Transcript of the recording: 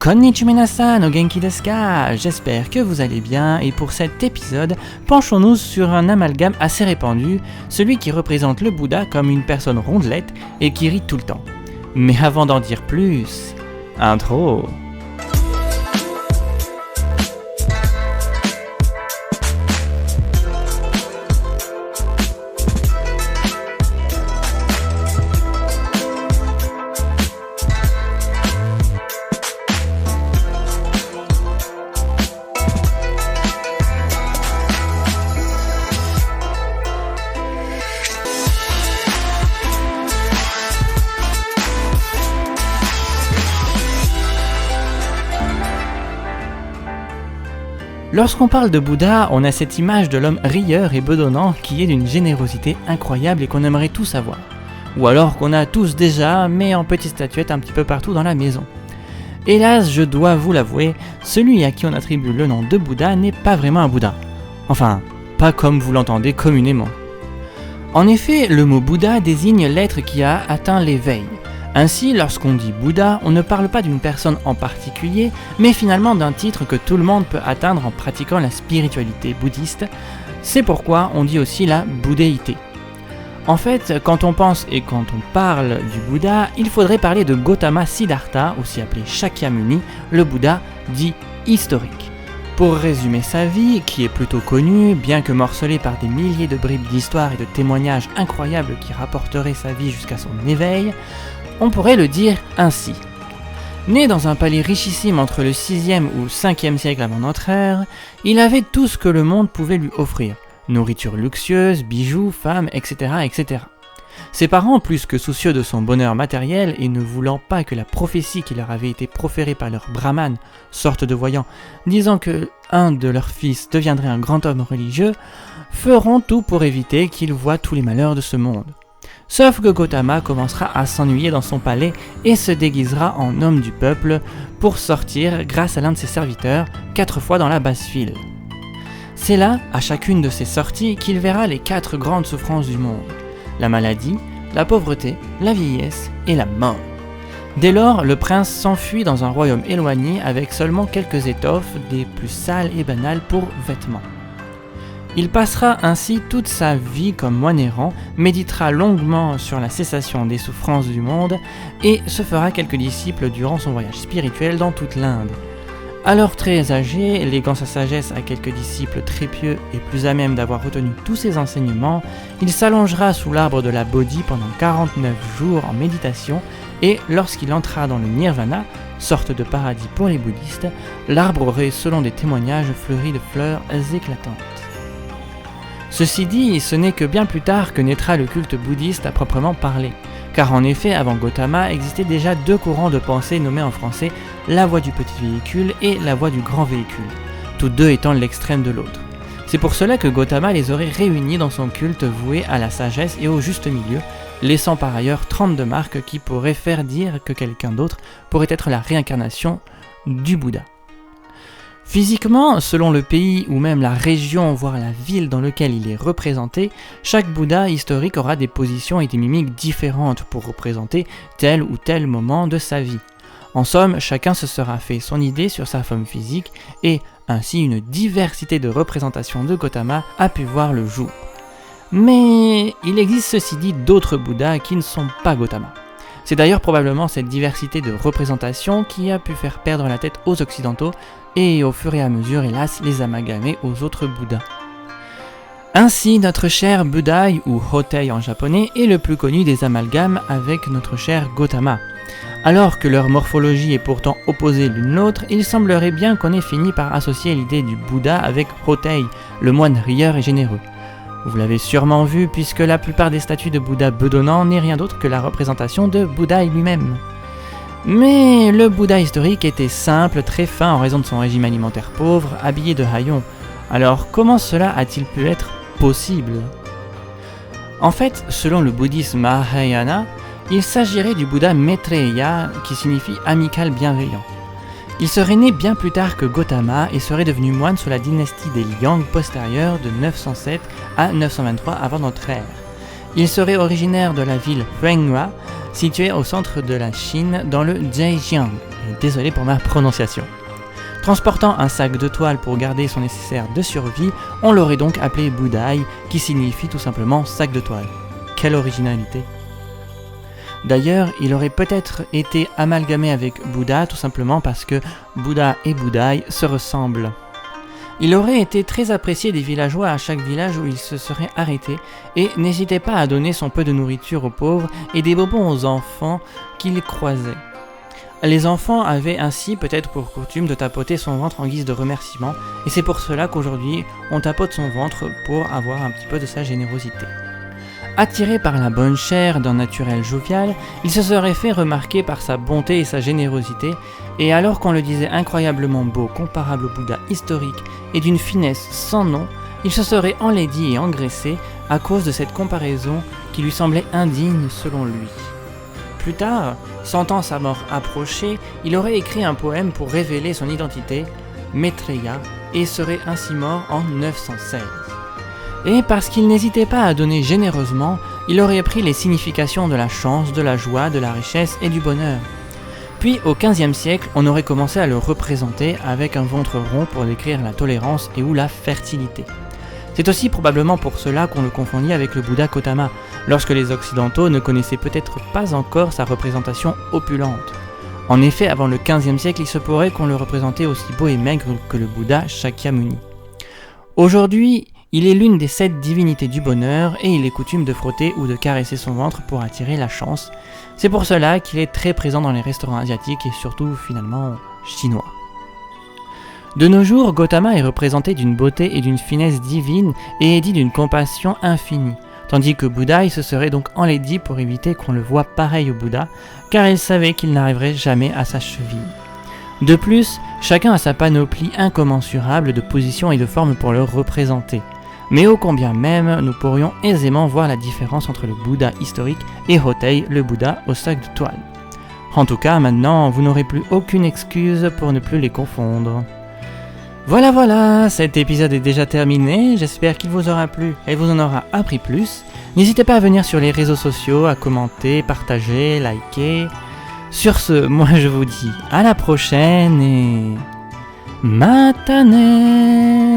Konnichiwa minasan, o genki desu ka? J'espère que vous allez bien et pour cet épisode, penchons-nous sur un amalgame assez répandu, celui qui représente le Bouddha comme une personne rondelette et qui rit tout le temps. Mais avant d'en dire plus, intro. Lorsqu'on parle de Bouddha, on a cette image de l'homme rieur et bedonnant qui est d'une générosité incroyable et qu'on aimerait tous avoir. Ou alors qu'on a tous déjà, mais en petites statuettes un petit peu partout dans la maison. Hélas, je dois vous l'avouer, celui à qui on attribue le nom de Bouddha n'est pas vraiment un Bouddha. Enfin, pas comme vous l'entendez communément. En effet, le mot Bouddha désigne l'être qui a atteint l'éveil. Ainsi, lorsqu'on dit Bouddha, on ne parle pas d'une personne en particulier, mais finalement d'un titre que tout le monde peut atteindre en pratiquant la spiritualité bouddhiste. C'est pourquoi on dit aussi la bouddhéité. En fait, quand on pense et quand on parle du Bouddha, il faudrait parler de Gautama Siddhartha, aussi appelé Shakyamuni, le Bouddha dit historique. Pour résumer sa vie, qui est plutôt connue, bien que morcelée par des milliers de bribes d'histoire et de témoignages incroyables qui rapporteraient sa vie jusqu'à son éveil, on pourrait le dire ainsi. Né dans un palais richissime entre le 6e ou 5e siècle avant notre ère, il avait tout ce que le monde pouvait lui offrir. Nourriture luxueuse, bijoux, femmes, etc., etc. Ses parents, plus que soucieux de son bonheur matériel et ne voulant pas que la prophétie qui leur avait été proférée par leur brahman, sorte de voyant, disant que un de leurs fils deviendrait un grand homme religieux, feront tout pour éviter qu'il voie tous les malheurs de ce monde. Sauf que Gautama commencera à s'ennuyer dans son palais et se déguisera en homme du peuple pour sortir grâce à l'un de ses serviteurs 4 fois dans la basse file. C'est là, à chacune de ces sorties, qu'il verra les 4 grandes souffrances du monde. La maladie, la pauvreté, la vieillesse et la mort. Dès lors, le prince s'enfuit dans un royaume éloigné avec seulement quelques étoffes des plus sales et banales pour vêtements. Il passera ainsi toute sa vie comme moine errant, méditera longuement sur la cessation des souffrances du monde et se fera quelques disciples durant son voyage spirituel dans toute l'Inde. Alors très âgé, léguant sa sagesse à quelques disciples très pieux et plus à même d'avoir retenu tous ses enseignements, il s'allongera sous l'arbre de la Bodhi pendant 49 jours en méditation et lorsqu'il entra dans le Nirvana, sorte de paradis pour les bouddhistes, l'arbre aurait, selon des témoignages, fleuri de fleurs éclatantes. Ceci dit, ce n'est que bien plus tard que naîtra le culte bouddhiste à proprement parler, car en effet, avant Gautama, existaient déjà 2 courants de pensée nommés en français la voie du petit véhicule et la voie du grand véhicule, tous deux étant l'extrême de l'autre. C'est pour cela que Gautama les aurait réunis dans son culte voué à la sagesse et au juste milieu, laissant par ailleurs 32 marques qui pourraient faire dire que quelqu'un d'autre pourrait être la réincarnation du Bouddha. Physiquement, selon le pays ou même la région, voire la ville dans laquelle il est représenté, chaque Bouddha historique aura des positions et des mimiques différentes pour représenter tel ou tel moment de sa vie. En somme, chacun se sera fait son idée sur sa forme physique et ainsi une diversité de représentations de Gautama a pu voir le jour. Mais il existe ceci dit d'autres Bouddhas qui ne sont pas Gautama. C'est d'ailleurs probablement cette diversité de représentations qui a pu faire perdre la tête aux Occidentaux et au fur et à mesure, hélas, les amalgamer aux autres Bouddhas. Ainsi, notre cher Budai, ou Hotei en japonais, est le plus connu des amalgames avec notre cher Gautama. Alors que leur morphologie est pourtant opposée l'une l'autre, il semblerait bien qu'on ait fini par associer l'idée du Bouddha avec Hotei, le moine rieur et généreux. Vous l'avez sûrement vu puisque la plupart des statues de Bouddha bedonnant n'est rien d'autre que la représentation de Bouddha lui-même. Mais le Bouddha historique était simple, très fin en raison de son régime alimentaire pauvre, habillé de haillons. Alors comment cela a-t-il pu être possible ? En fait, selon le bouddhisme Mahayana, il s'agirait du Bouddha Maitreya qui signifie amical bienveillant. Il serait né bien plus tard que Gautama et serait devenu moine sous la dynastie des Liang postérieure de 907 à 923 avant notre ère. Il serait originaire de la ville Huanghua, située au centre de la Chine dans le Zhejiang, désolé pour ma prononciation. Transportant un sac de toile pour garder son nécessaire de survie, on l'aurait donc appelé Budai, qui signifie tout simplement sac de toile. Quelle originalité! D'ailleurs, il aurait peut-être été amalgamé avec Bouddha tout simplement parce que Bouddha et Budai se ressemblent. Il aurait été très apprécié des villageois à chaque village où il se serait arrêté et n'hésitait pas à donner son peu de nourriture aux pauvres et des bonbons aux enfants qu'il croisait. Les enfants avaient ainsi peut-être pour coutume de tapoter son ventre en guise de remerciement et c'est pour cela qu'aujourd'hui on tapote son ventre pour avoir un petit peu de sa générosité. Attiré par la bonne chair d'un naturel jovial, il se serait fait remarquer par sa bonté et sa générosité, et alors qu'on le disait incroyablement beau, comparable au Bouddha historique et d'une finesse sans nom, il se serait enlaidi et engraissé à cause de cette comparaison qui lui semblait indigne selon lui. Plus tard, sentant sa mort approcher, il aurait écrit un poème pour révéler son identité, Maitreya, et serait ainsi mort en 916. Et parce qu'il n'hésitait pas à donner généreusement, il aurait pris les significations de la chance, de la joie, de la richesse et du bonheur. Puis au XVe siècle, on aurait commencé à le représenter avec un ventre rond pour décrire la tolérance et ou la fertilité. C'est aussi probablement pour cela qu'on le confondit avec le Bouddha Gautama, lorsque les Occidentaux ne connaissaient peut-être pas encore sa représentation opulente. En effet, avant le XVe siècle, il se pourrait qu'on le représentait aussi beau et maigre que le Bouddha Shakyamuni. Aujourd'hui, il est l'une des 7 divinités du bonheur et il est coutume de frotter ou de caresser son ventre pour attirer la chance. C'est pour cela qu'il est très présent dans les restaurants asiatiques et surtout finalement chinois. De nos jours, Gautama est représenté d'une beauté et d'une finesse divine et est dit d'une compassion infinie, tandis que Bouddha se serait donc enlaidi pour éviter qu'on le voie pareil au Bouddha, car il savait qu'il n'arriverait jamais à sa cheville. De plus, chacun a sa panoplie incommensurable de positions et de formes pour le représenter. Mais ô combien même, nous pourrions aisément voir la différence entre le Bouddha historique et Hotei, le Bouddha au sac de toile. En tout cas, maintenant, vous n'aurez plus aucune excuse pour ne plus les confondre. Voilà, cet épisode est déjà terminé, j'espère qu'il vous aura plu et vous en aura appris plus. N'hésitez pas à venir sur les réseaux sociaux, à commenter, partager, liker. Sur ce, moi je vous dis à la prochaine et... Matane!